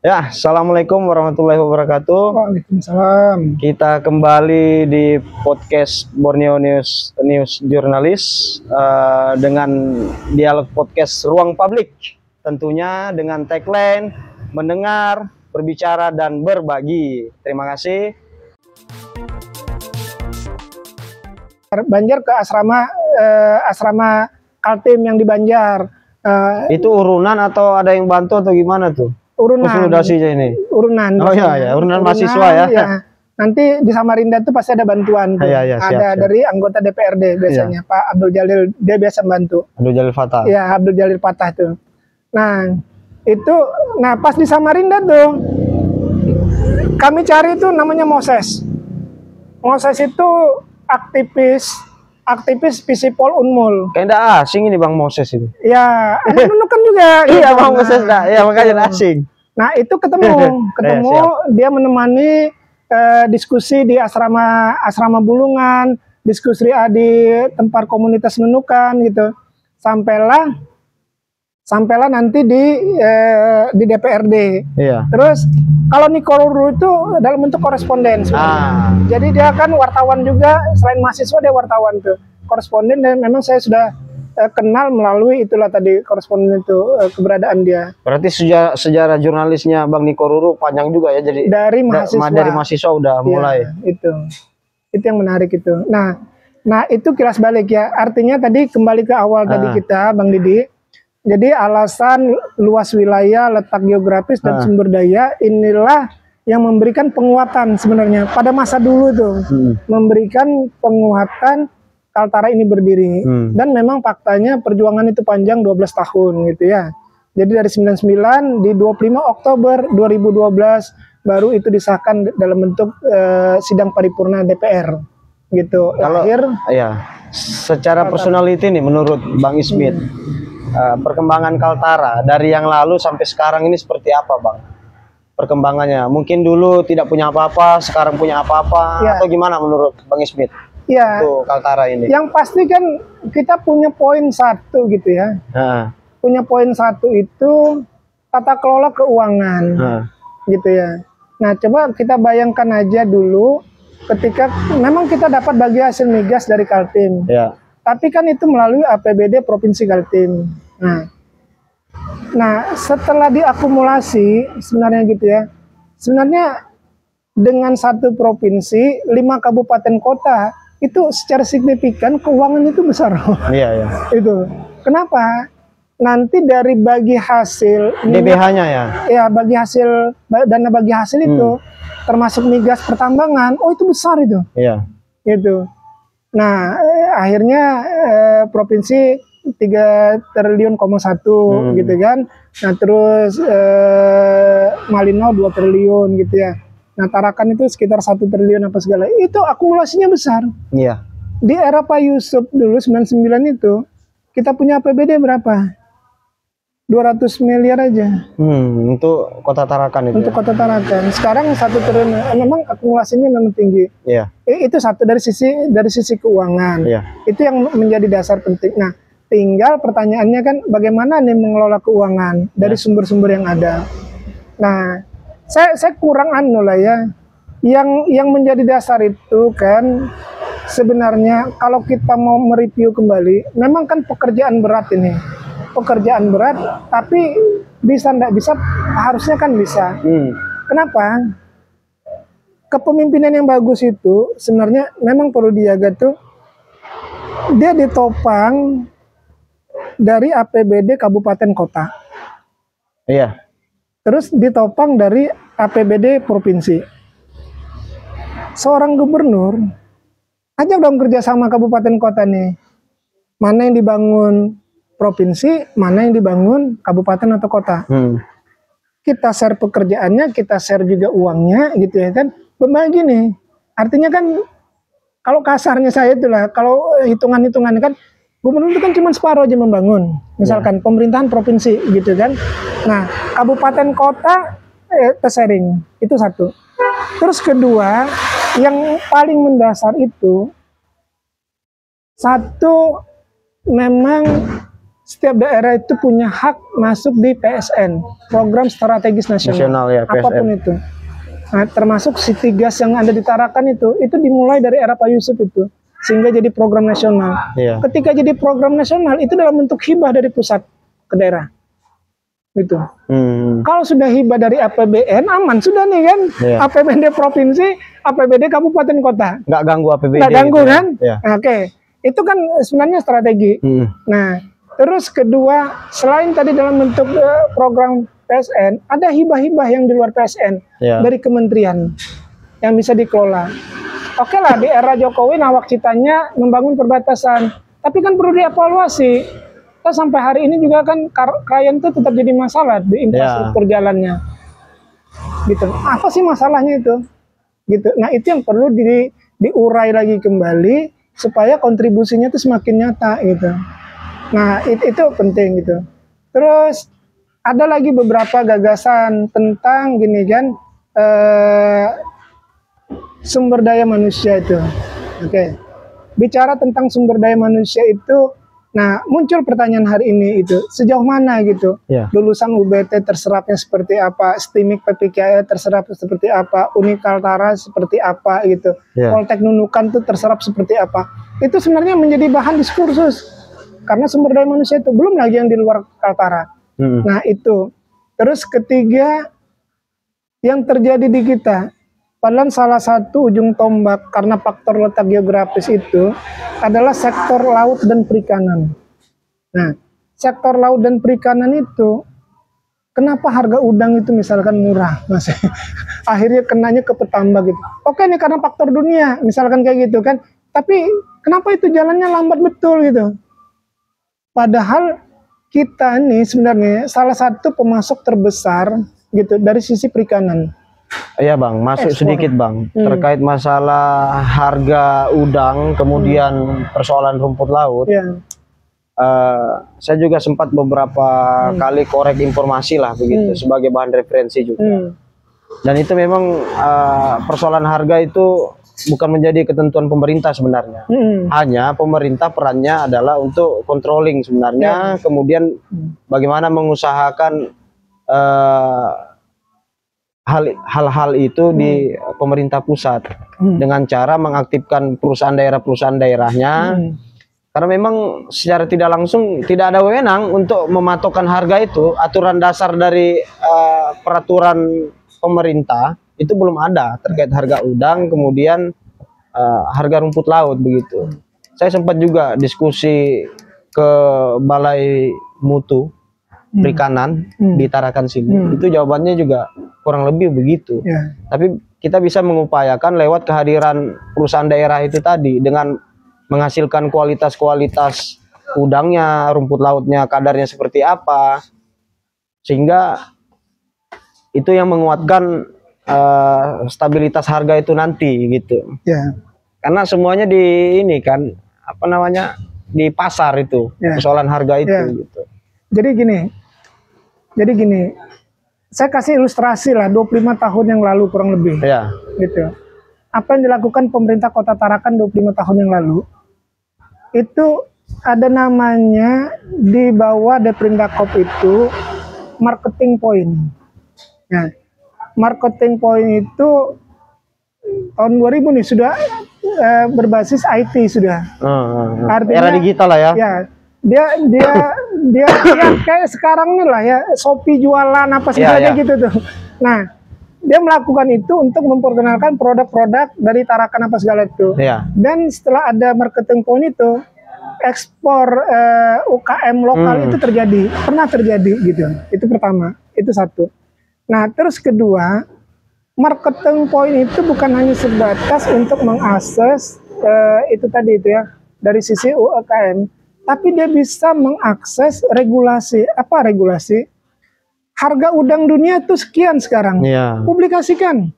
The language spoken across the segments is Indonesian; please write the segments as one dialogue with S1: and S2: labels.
S1: Ya, assalamualaikum warahmatullahi wabarakatuh.
S2: Waalaikumsalam.
S1: Kita kembali di podcast Borneo News Jurnalis dengan dialog podcast Ruang Publik. Tentunya dengan tagline mendengar, berbicara dan berbagi. Terima kasih.
S2: Banjar ke asrama Kaltim yang di Banjar.
S1: Itu urunan atau ada yang bantu atau gimana tuh?
S2: Urunan.
S1: Konsolidasinya ini.
S2: Urunan.
S1: Oh iya, urunan mahasiswa ya.
S2: Nanti di Samarinda tuh pasti ada bantuan tuh.
S1: Siap,
S2: ada
S1: siap.
S2: dari anggota DPRD biasanya, Pak Abdul Jalil, dia biasa bantu.
S1: Abdul Jalil Fattah.
S2: Ya, Abdul Jalil Fattah tuh. Nah, itu pas di Samarinda tuh kami cari itu namanya Moses. Moses itu aktivis Visipol Unmul.
S1: Kayak enggak asing ini Bang Moses ini.
S2: Ya, anak nunukan juga.
S1: Iya, Bang Moses dah. Ya, makanya asing.
S2: Nah, itu ketemu dia menemani diskusi di asrama Bulungan, diskusi di tempat komunitas nunukan gitu. Sampailah nanti di DPRD. Iya. Terus kalau Nikoruru itu dalam bentuk koresponden. Jadi dia kan wartawan juga, selain mahasiswa dia wartawan tuh. Koresponden, dan memang saya sudah kenal melalui itulah tadi koresponden itu keberadaan dia.
S1: Berarti sejarah jurnalisnya Bang Nikoruru panjang juga ya, jadi
S2: dari mahasiswa
S1: udah mulai.
S2: Itu yang menarik itu. Nah itu kilas balik ya. Artinya tadi kembali ke awal tadi kita Bang Didi. Jadi alasan luas wilayah, letak geografis dan sumber daya inilah yang memberikan penguatan sebenarnya pada masa dulu tuh. Memberikan penguatan Kaltara ini berdiri. Dan memang faktanya perjuangan itu panjang 12 tahun gitu ya. Jadi dari 99 di 25 Oktober 2012 baru itu disahkan dalam bentuk sidang paripurna DPR gitu.
S1: Secara personality nih menurut Bang Ismit, perkembangan Kaltara dari yang lalu sampai sekarang ini seperti apa Bang? Perkembangannya mungkin dulu tidak punya apa-apa, sekarang punya apa-apa, atau gimana menurut Bang Ismit?
S2: Ya,
S1: Kaltara ini.
S2: Yang pasti kan kita punya poin satu gitu ya. Punya poin satu itu tata kelola keuangan, gitu ya. Nah, coba kita bayangkan aja dulu ketika memang kita dapat bagi hasil migas dari Kaltim. Tapi kan itu melalui APBD Provinsi Kaltim. Nah, setelah diakumulasi sebenarnya gitu ya. Sebenarnya dengan satu provinsi, 5 kabupaten kota itu secara signifikan keuangan itu besar.
S1: Iya.
S2: Itu. Kenapa? Nanti dari bagi hasil
S1: DBH-nya ya.
S2: Ya, bagi hasil dana bagi hasil itu termasuk migas pertambangan. Oh, itu besar itu.
S1: Iya.
S2: Gitu. Nah, akhirnya provinsi 3,1 triliun gitu kan. Nah, terus Malino 2 triliun gitu ya. Nah, Tarakan itu sekitar 1 triliun apa segala. Itu akumulasinya besar.
S1: Iya.
S2: Di era Pak Yusuf dulu 99 itu kita punya APBD berapa? 200 miliar aja.
S1: Untuk Kota Tarakan itu.
S2: Untuk Kota Tarakan. Sekarang 1 triliun. Memang akumulasinya memang tinggi.
S1: Iya.
S2: Itu satu dari sisi keuangan.
S1: Iya.
S2: Itu yang menjadi dasar penting. Nah, tinggal pertanyaannya kan bagaimana nih mengelola keuangan dari sumber-sumber yang ada. Nah, saya kurang lah ya. Yang menjadi dasar itu kan sebenarnya kalau kita mau mereview kembali, memang kan pekerjaan berat ini. Pekerjaan berat, tapi bisa nggak bisa, harusnya kan bisa. Kenapa? Kepemimpinan yang bagus itu sebenarnya memang perlu dijaga tuh. Dia ditopang dari APBD kabupaten kota.
S1: Iya.
S2: Terus ditopang dari APBD provinsi. Seorang gubernur ajak dong kerja sama kabupaten kota nih. Mana yang dibangun provinsi, mana yang dibangun kabupaten atau kota. Kita share pekerjaannya, kita share juga uangnya gitu ya kan. Berbagi nih. Artinya kan kalau kasarnya saya itulah, kalau hitungan-hitungannya kan gubernur itu kan cuma separuh aja membangun. Misalkan pemerintahan provinsi gitu kan. Nah, kabupaten kota sharing. Itu satu. Terus kedua, yang paling mendasar itu satu, memang setiap daerah itu punya hak masuk di PSN, Program Strategis Nasional,
S1: ya, PSN.
S2: apapun itu. Nah, termasuk Sitigas yang ada di Tarakan itu dimulai dari era Pak Yusuf itu, sehingga jadi program nasional.
S1: Iya.
S2: Ketika jadi program nasional itu dalam bentuk hibah dari pusat ke daerah. Gitu. Kalau sudah hibah dari APBN aman sudah nih kan,
S1: Iya.
S2: APBD provinsi, APBD kabupaten kota,
S1: Nggak ganggu APBD.
S2: nggak ganggu
S1: gitu,
S2: kan?
S1: Ya.
S2: Nah, oke, itu kan sebenarnya strategi. Nah, terus kedua, selain tadi dalam bentuk program PSN, ada hibah-hibah yang di luar PSN
S1: Ya.
S2: dari kementerian yang bisa dikelola. Oke lah, di era Jokowi nawacitanya membangun perbatasan, tapi kan perlu dievaluasi. Kita sampai hari ini juga kan klien itu tetap jadi masalah di infrastruktur jalannya. Gitu. Apa sih masalahnya itu? Gitu. Nah, itu yang perlu diurai lagi kembali supaya kontribusinya itu semakin nyata gitu. Nah, itu penting gitu. Terus ada lagi beberapa gagasan tentang gini kan, sumber daya manusia itu. Oke. Bicara tentang sumber daya manusia itu, nah muncul pertanyaan hari ini itu, sejauh mana gitu, lulusan UBT terserapnya seperti apa, STIMIK PPKI terserap seperti apa, Uni Kaltara seperti apa gitu, Poltek Nunukan itu terserap seperti apa. Itu sebenarnya menjadi bahan diskursus, karena sumber daya manusia itu belum lagi yang di luar Kaltara. Nah itu. Terus ketiga, yang terjadi di kita, padahal salah satu ujung tombak karena faktor letak geografis itu adalah sektor laut dan perikanan. Nah, sektor laut dan perikanan itu, kenapa harga udang itu misalkan murah, Mas? Akhirnya kenanya ke petambak gitu. Oke, ini karena faktor dunia, misalkan kayak gitu kan. Tapi kenapa itu jalannya lambat betul gitu? Padahal kita ini sebenarnya salah satu pemasok terbesar gitu dari sisi perikanan.
S1: Iya Bang, masuk
S2: Ekspor.
S1: sedikit Bang, terkait masalah harga udang, kemudian persoalan rumput laut. Saya juga sempat beberapa kali korek informasi lah begitu, sebagai bahan referensi juga. Dan itu memang persoalan harga itu bukan menjadi ketentuan pemerintah sebenarnya. Hanya pemerintah perannya adalah untuk controlling sebenarnya, kemudian bagaimana mengusahakan hal-hal itu di pemerintah pusat dengan cara mengaktifkan perusahaan daerahnya. Karena memang secara tidak langsung tidak ada wewenang untuk mematokkan harga itu. Aturan dasar dari peraturan pemerintah itu belum ada terkait harga udang, kemudian harga rumput laut begitu. Saya sempat juga diskusi ke Balai Mutu Perikanan di Tarakan sini. Itu jawabannya juga kurang lebih begitu. Tapi kita bisa mengupayakan lewat kehadiran perusahaan daerah itu tadi dengan menghasilkan kualitas udangnya, rumput lautnya kadarnya seperti apa, sehingga itu yang menguatkan stabilitas harga itu nanti gitu. Karena semuanya di ini kan apa namanya di pasar itu persoalan harga itu gitu.
S2: Jadi gini, saya kasih ilustrasi lah 25 tahun yang lalu kurang lebih. Gitu. Apa yang dilakukan pemerintah Kota Tarakan 25 tahun yang lalu itu ada namanya di bawah Deprindakob itu marketing point. Nah, marketing point itu tahun 2000 nih sudah berbasis IT sudah.
S1: Artinya, era digital lah ya.
S2: Dia kayak sekarang nih lah ya, Shopee jualan apa sebagainya gitu tuh. Nah, dia melakukan itu untuk memperkenalkan produk-produk dari Tarakan apa segala itu. Dan setelah ada marketing point itu, ekspor UKM lokal itu pernah terjadi gitu. Itu pertama, itu satu. Nah, terus kedua, marketing point itu bukan hanya sebatas untuk mengakses itu tadi itu ya dari sisi UKM, tapi dia bisa mengakses regulasi. Apa regulasi? Harga udang dunia itu sekian sekarang, publikasikan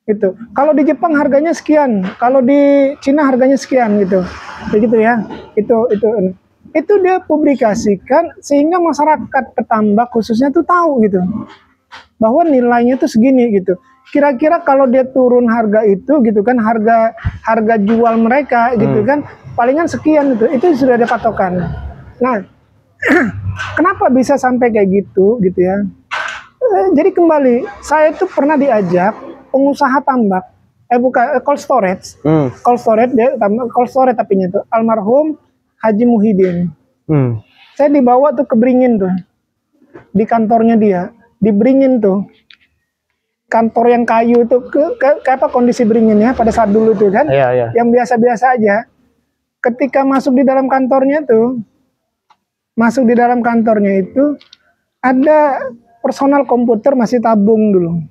S2: gitu. Kalau di Jepang harganya sekian, kalau di Cina harganya sekian gitu, begitu ya. Itu dia publikasikan sehingga masyarakat petambak khususnya tuh tahu gitu, bahwa nilainya tuh segini gitu. Kira-kira kalau dia turun harga itu gitu kan, harga jual mereka gitu kan, palingan sekian itu sudah ada patokan. Nah, kenapa bisa sampai kayak gitu ya? Jadi kembali, saya itu pernah diajak pengusaha tambak, bukan cold storage, cold storage tapinya itu almarhum Haji Muhyiddin. Saya dibawa tuh ke Beringin tuh, di kantornya dia, di Beringin tuh, kantor yang kayu tuh, ke apa kondisi Beringin ya pada saat dulu tuh kan, yang biasa-biasa aja. Ketika masuk di dalam kantornya itu ada personal komputer masih tabung dulu.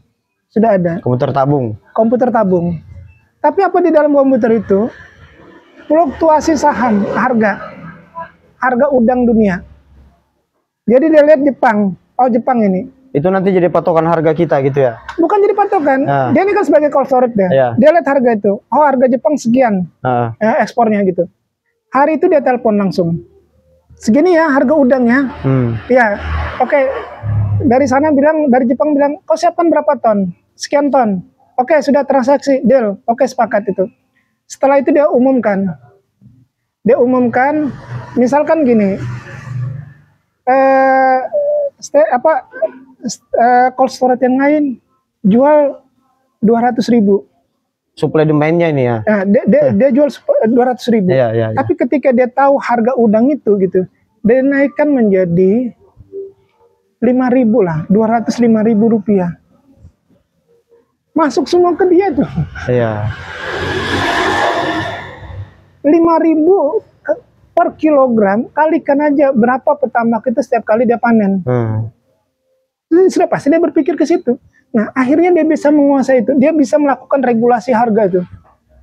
S2: Sudah ada. Komputer tabung. Tapi apa di dalam komputer itu? Fluktuasi saham, harga udang dunia. Jadi dia lihat Jepang. Oh, Jepang ini. Itu nanti jadi patokan harga kita gitu ya? Bukan jadi patokan. Dia ini kan sebagai cold storage dia. Dia lihat harga itu. Oh, harga Jepang sekian. Ekspornya gitu. Hari itu dia telepon langsung. Segini ya harga udangnya. Ya, oke. Dari sana bilang, dari Jepang bilang, kau siapkan berapa ton? Sekian ton. Oke, sudah transaksi, deal. Oke, sepakat itu. Setelah itu dia umumkan. Misalkan gini, cold storage yang lain jual 200.000. Supply demand-nya ini ya. Dia jual 200.000. Tapi ketika dia tahu harga udang itu gitu, dia naikkan menjadi 5.000 lah, 205.000 rupiah. Masuk semua ke dia tuh. 5.000 per kilogram, kalikan aja berapa petambak itu setiap kali dia panen. Sudah pasti dia berpikir ke situ. Nah, akhirnya dia bisa menguasai itu. Dia bisa melakukan regulasi harga itu.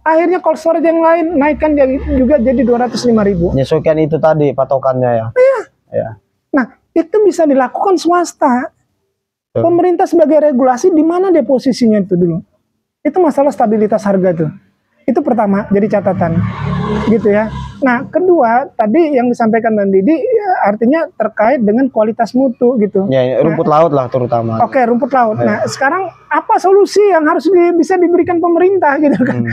S2: Akhirnya cold storage yang lain naikkan dia juga jadi 205.000. Nyesuaikan itu tadi patokannya ya. Iya. Nah, itu bisa dilakukan swasta. Pemerintah sebagai regulasi di mana dia posisinya itu dulu. Itu masalah stabilitas harga tuh. Itu pertama, jadi catatan. Gitu ya. Nah, kedua, tadi yang disampaikan Bang Didi, ya, artinya terkait dengan kualitas mutu gitu. Ya, rumput laut lah terutama. Oke, rumput laut. Nah, sekarang apa solusi yang harus bisa diberikan pemerintah gitu kan?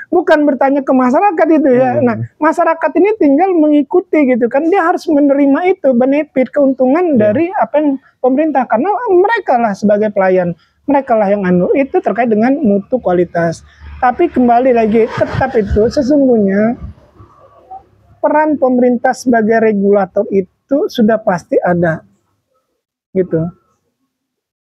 S2: Bukan bertanya ke masyarakat itu ya. Nah, masyarakat ini tinggal mengikuti gitu kan. Dia harus menerima itu, benefit, keuntungan dari apa yang pemerintah. Karena mereka lah sebagai pelayan. Mereka lah yang itu terkait dengan mutu kualitas. Tapi kembali lagi, tetap itu sesungguhnya peran pemerintah sebagai regulator itu sudah pasti ada, gitu.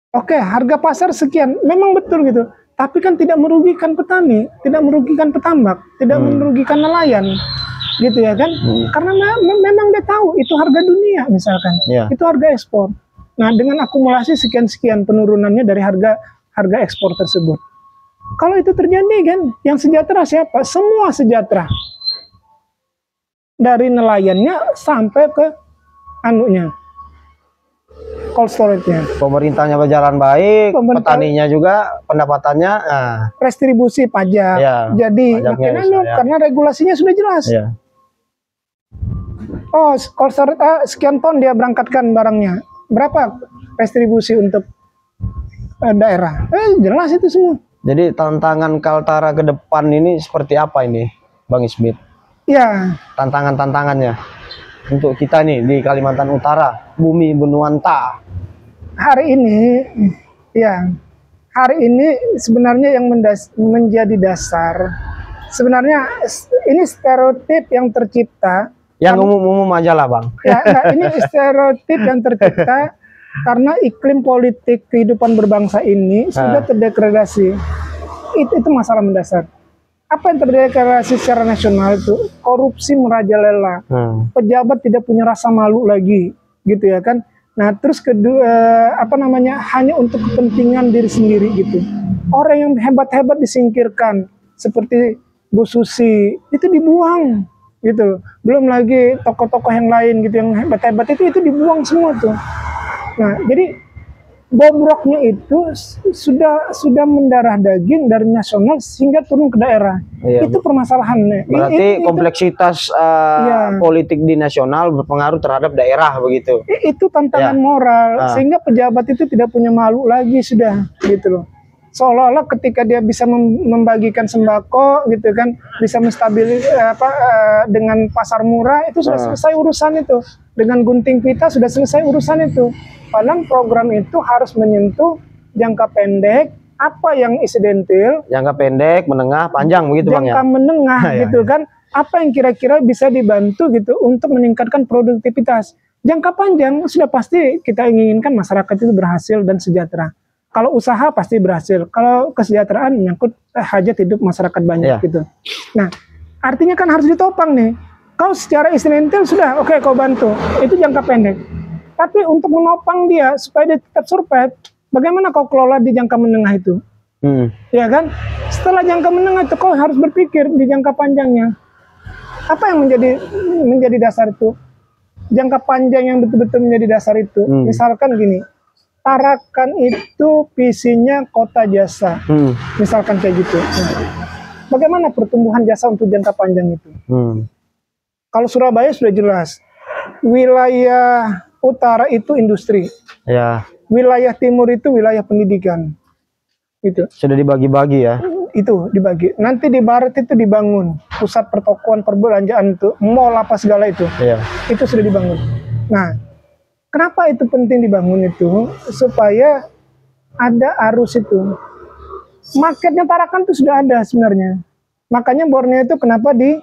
S2: Oke, harga pasar sekian, memang betul gitu. Tapi kan tidak merugikan petani, tidak merugikan petambak, tidak merugikan nelayan, gitu ya kan? Karena memang dia tahu itu harga dunia misalkan, itu harga ekspor. Nah, dengan akumulasi sekian-sekian penurunannya dari harga ekspor tersebut. Kalau itu terjadi kan, yang sejahtera siapa? Semua sejahtera. Dari nelayannya sampai ke cold storage-nya. Pemerintahnya berjalan baik, petaninya juga pendapatannya restribusi pajak. Jadi makin karena regulasinya sudah jelas. Oh, cold storage sekian ton dia berangkatkan barangnya. Berapa restribusi untuk daerah? Jelas itu semua. Jadi tantangan Kaltara ke depan ini seperti apa ini, Bang Ismit? Ya. Tantangannya untuk kita nih di Kalimantan Utara, bumi Benuanta. Hari ini sebenarnya yang menjadi dasar. Sebenarnya ini stereotip yang tercipta. Yang umum aja lah, Bang. Ya, ini stereotip yang tercipta karena iklim politik kehidupan berbangsa ini sudah terdegradasi. Itu masalah mendasar. Apa yang terdegradasi secara nasional itu korupsi merajalela. Pejabat tidak punya rasa malu lagi, gitu ya kan? Nah, terus kedua hanya untuk kepentingan diri sendiri gitu. Orang yang hebat-hebat disingkirkan seperti Bu Susi itu dibuang gitu. Belum lagi tokoh-tokoh yang lain gitu yang hebat-hebat itu dibuang semua tuh. Nah, jadi bobroknya itu sudah mendarah daging dari nasional sehingga turun ke daerah. Itu permasalahannya. Berarti kompleksitas politik di nasional berpengaruh terhadap daerah begitu. Itu tantangan moral sehingga pejabat itu tidak punya malu lagi sudah gitu loh. seolah-olah ketika dia bisa membagikan sembako gitu kan, bisa dengan pasar murah itu sudah selesai urusan itu. Dengan gunting pita sudah selesai urusan itu. Padahal program itu harus menyentuh jangka pendek, apa yang insidental,
S1: jangka pendek, menengah, panjang begitu Bang ya.
S2: Jangka menengah gitu kan, apa yang kira-kira bisa dibantu gitu untuk meningkatkan produktivitas. Jangka panjang sudah pasti kita inginkan masyarakat itu berhasil dan sejahtera. Kalau usaha pasti berhasil. Kalau kesejahteraan menyangkut hajat hidup masyarakat banyak gitu. Nah, artinya kan harus ditopang nih. Kau secara insidental sudah oke, kau bantu. Itu jangka pendek. Tapi untuk menopang dia supaya dia tetap survive, bagaimana kau kelola di jangka menengah itu? Ya kan? Setelah jangka menengah itu kau harus berpikir di jangka panjangnya. Apa yang menjadi dasar itu? Jangka panjang yang betul-betul menjadi dasar itu. Misalkan gini, Tarakan itu visinya kota jasa, misalkan kayak gitu. Bagaimana pertumbuhan jasa untuk jangka panjang itu? Kalau Surabaya sudah jelas, wilayah utara itu industri, wilayah timur itu wilayah pendidikan, itu
S1: sudah dibagi-bagi ya.
S2: Itu dibagi. Nanti di barat itu dibangun pusat pertokoan perbelanjaan itu, mall apa segala itu, itu sudah dibangun. Nah, kenapa itu penting dibangun itu? Supaya ada arus itu. Marketnya Tarakan itu sudah ada sebenarnya. Makanya Borneo itu kenapa di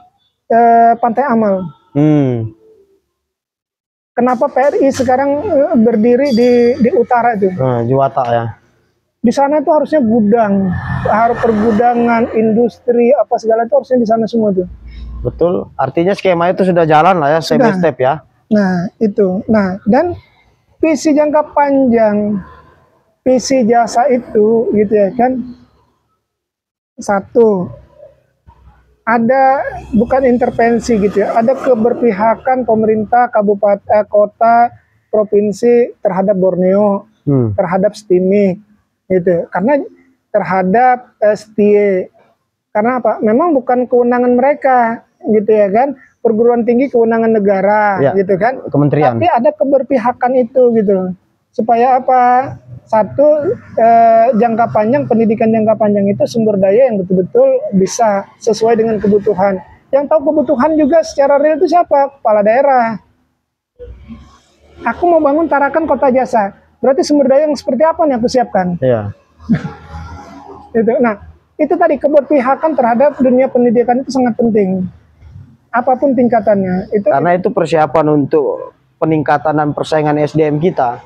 S2: Pantai Amal. Kenapa PRI sekarang berdiri di utara itu?
S1: Juwata ya.
S2: Di sana itu harusnya gudang, harus pergudangan, industri, apa segala itu harusnya di sana semua tuh.
S1: Betul. Artinya skema itu sudah jalan lah ya, step by step ya.
S2: Nah, itu. Nah, dan visi jangka panjang, visi jasa itu gitu ya kan. Satu, ada bukan intervensi gitu ya, ada keberpihakan pemerintah kabupaten, kota, provinsi terhadap Borneo, terhadap Stimik gitu. Karena terhadap STY. Karena apa? Memang bukan kewenangan mereka gitu ya kan. Perguruan tinggi kewenangan negara gitu kan, kementerian. Tapi ada keberpihakan itu gitu, supaya apa? Satu, jangka panjang, pendidikan jangka panjang itu sumber daya yang betul-betul bisa sesuai dengan kebutuhan. Yang tahu kebutuhan juga secara real itu siapa? Kepala daerah. Aku mau bangun Tarakan kota jasa, berarti sumber daya yang seperti apa nih aku siapkan? Gitu. Nah, itu tadi keberpihakan terhadap dunia pendidikan itu sangat penting. Apapun tingkatannya itu, karena itu persiapan untuk peningkatan dan persaingan SDM kita.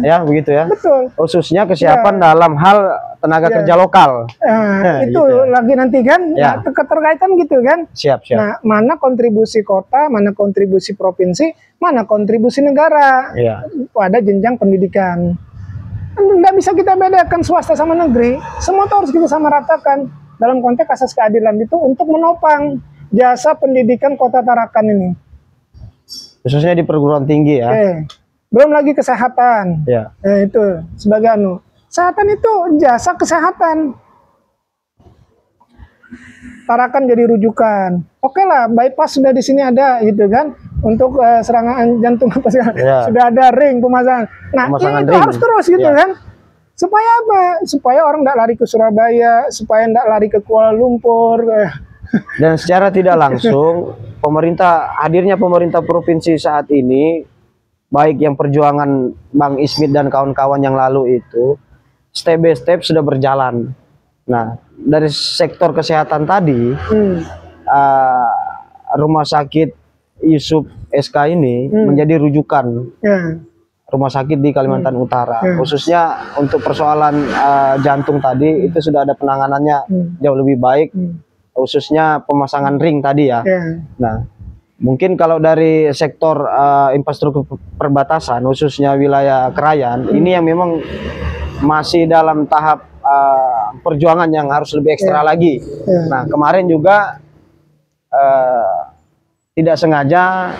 S2: Ya, begitu ya. Betul. Khususnya kesiapan dalam hal tenaga kerja lokal. Itu gitu lagi nanti kan, keterkaitan gitu kan. Siap. Nah, mana kontribusi kota, mana kontribusi provinsi, mana kontribusi negara pada jenjang pendidikan. Nggak bisa kita bedakan swasta sama negeri. Semua itu harus kita samaratakan dalam konteks asas keadilan itu untuk menopang jasa pendidikan kota Tarakan ini, khususnya di perguruan tinggi ya. Belum lagi kesehatan. Itu sebagai kesehatan itu jasa kesehatan. Tarakan jadi rujukan. Oke lah, bypass sudah di sini ada gitu kan, untuk serangan jantung apa sih? Sudah ada ring pemasangan. Nah, itu harus terus gitu kan. Supaya apa? Supaya orang tidak lari ke Surabaya, supaya tidak lari ke Kuala Lumpur. Dan secara tidak langsung hadirnya pemerintah provinsi saat ini, baik yang perjuangan Bang Ismit dan kawan-kawan yang lalu itu, step by step sudah berjalan. Nah, dari sektor kesehatan tadi, rumah sakit Yusuf SK ini menjadi rujukan rumah sakit di Kalimantan Utara, khususnya untuk persoalan jantung tadi itu sudah ada penanganannya jauh lebih baik. Khususnya pemasangan ring tadi ya. Nah, mungkin kalau dari sektor infrastruktur perbatasan, khususnya wilayah Krayan, ini yang memang masih dalam tahap perjuangan yang harus lebih ekstra lagi. Nah, kemarin juga tidak sengaja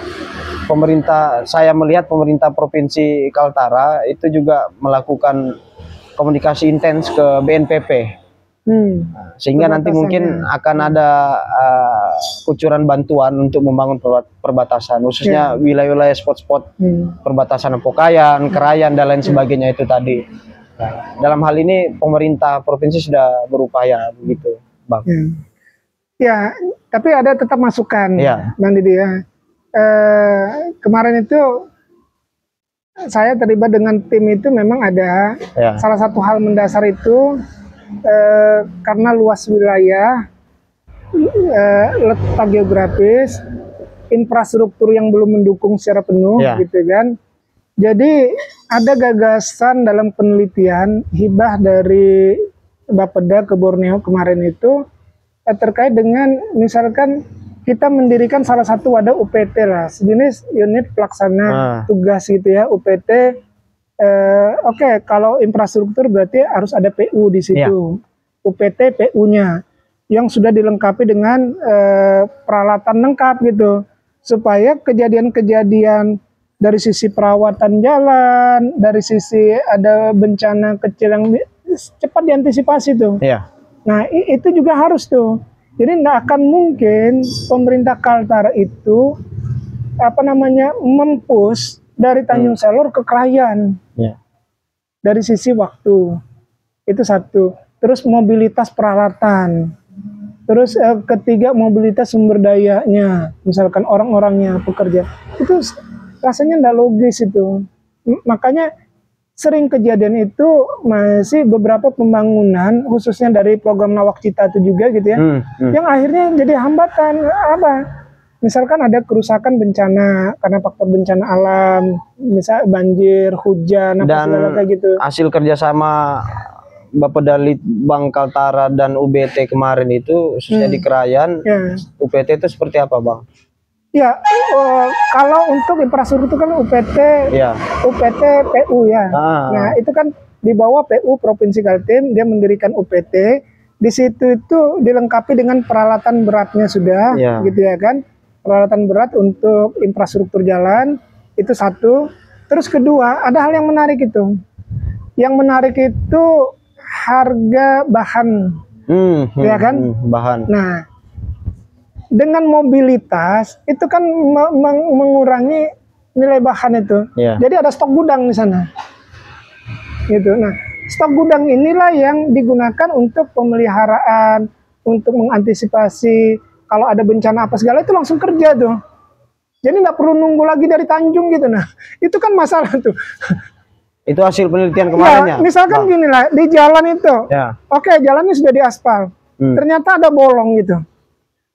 S2: saya melihat pemerintah Provinsi Kaltara itu juga melakukan komunikasi intens ke BNPB. Sehingga nanti mungkin akan ada kucuran bantuan untuk membangun perbatasan, khususnya wilayah-wilayah spot-spot perbatasan Pokayan, Krayan dan lain sebagainya itu tadi.
S1: Dalam hal ini pemerintah provinsi sudah berupaya begitu, Bang.
S2: Ya, tapi ada tetap masukan,
S1: Ya.
S2: Bang Didi ya. Kemarin itu saya terlibat dengan tim itu memang ada
S1: Ya.
S2: salah satu hal mendasar itu karena luas wilayah, letak geografis, infrastruktur yang belum mendukung secara penuh,
S1: Ya.
S2: gitu kan. Jadi ada gagasan dalam penelitian hibah dari Bapeda ke Borneo kemarin itu terkait dengan misalkan kita mendirikan salah satu wadah UPT lah, sejenis unit pelaksana tugas gitu ya, UPT. Oke, kalau infrastruktur berarti harus ada PU di situ. UPT PU-nya yang sudah dilengkapi dengan peralatan lengkap gitu, supaya kejadian-kejadian dari sisi perawatan jalan, dari sisi ada bencana kecil yang cepat diantisipasi tuh. Nah, itu juga harus tuh. Jadi tidak akan mungkin pemerintah Kaltara itu mempush dari Tanjung Selor ke Krayan. Dari sisi waktu. Itu satu. Terus mobilitas peralatan. Terus ketiga mobilitas sumber dayanya. Misalkan orang-orangnya, pekerja. Itu rasanya tidak logis itu. Makanya sering kejadian itu masih beberapa pembangunan khususnya dari program Nawacita itu juga gitu ya, yang akhirnya jadi hambatan misalkan ada kerusakan bencana karena faktor bencana alam, misal banjir, hujan, apa segala kayak gitu.
S1: Hasil kerjasama Bapeda Litbang Kaltara dan UBT kemarin itu khususnya di Krayan, UPT itu seperti apa, Bang?
S2: Ya, kalau untuk infrastruktur kan UPT, UPT PU ya. Nah, itu kan di bawah PU Provinsi Kaltim, dia mendirikan UPT. Di situ itu dilengkapi dengan peralatan beratnya sudah, gitu ya kan. Peralatan berat untuk infrastruktur jalan, itu satu. Terus kedua, ada hal yang menarik itu. Yang menarik itu harga bahan, ya kan?
S1: Bahan.
S2: Nah, dengan mobilitas itu kan mengurangi nilai bahan itu. Jadi ada stok gudang di sana. Gitu. Nah, stok gudang inilah yang digunakan untuk pemeliharaan, untuk mengantisipasi kalau ada bencana apa segala itu langsung kerja tuh. Jadi nggak perlu nunggu lagi dari Tanjung gitu. Nah, itu kan masalah tuh.
S1: Itu hasil penelitian kemarin ya.
S2: Misalkan gini lah, di jalan itu. Oke, jalannya sudah diaspal. Ternyata ada bolong gitu.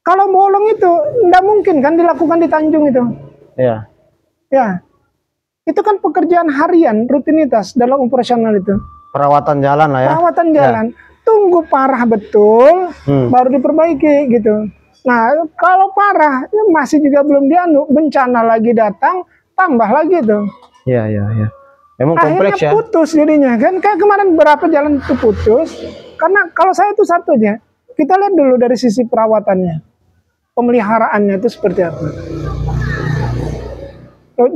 S2: Kalau bolong itu tidak mungkin kan dilakukan di Tanjung itu. Ya, itu kan pekerjaan harian, rutinitas dalam operasional itu.
S1: Perawatan jalan lah ya.
S2: Perawatan jalan. Tunggu parah betul, baru diperbaiki gitu. Nah, kalau parah masih juga belum dianu, bencana lagi datang, tambah lagi tuh.
S1: Memang kompleks ya.
S2: Akhirnya putus jadinya kan. Kayak kemarin berapa jalan itu putus. Karena kalau saya itu satu aja, kita lihat dulu dari sisi perawatannya. Pemeliharaannya itu seperti apa?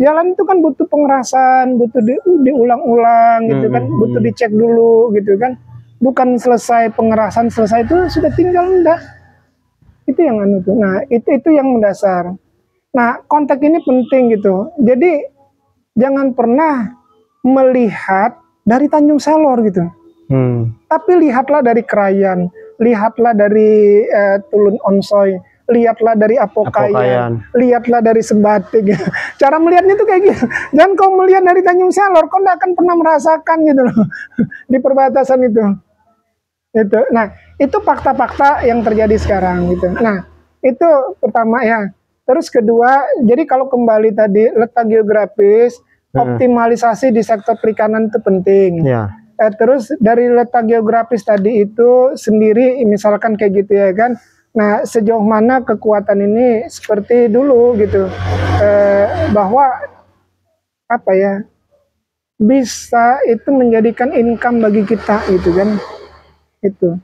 S2: Jalan itu kan butuh pengerasan, butuh diulang-ulang gitu kan, butuh dicek dulu gitu kan. Bukan selesai pengerasan selesai itu sudah tinggal enggak. Itu yang anu tuh. Nah, itu yang mendasar. Nah, konteks ini penting gitu. Jadi jangan pernah melihat dari Tanjung Selor gitu. Tapi lihatlah dari Krayan, lihatlah dari Tulun Onsoy, lihatlah dari Apokayan, lihatlah dari Sebatik. Cara melihatnya tuh kayak gitu. Jangan kau melihat dari Tanjung Selor, kau tidak akan pernah merasakan gitu loh di perbatasan itu. Nah, itu fakta-fakta yang terjadi sekarang gitu. Nah, itu pertama ya. Terus kedua, jadi kalau kembali tadi letak geografis, optimalisasi di sektor perikanan itu penting. Terus dari letak geografis tadi itu sendiri, misalkan kayak gitu ya kan. Nah, sejauh mana kekuatan ini seperti dulu gitu, bahwa apa ya, bisa itu menjadikan income bagi kita gitu kan, itu.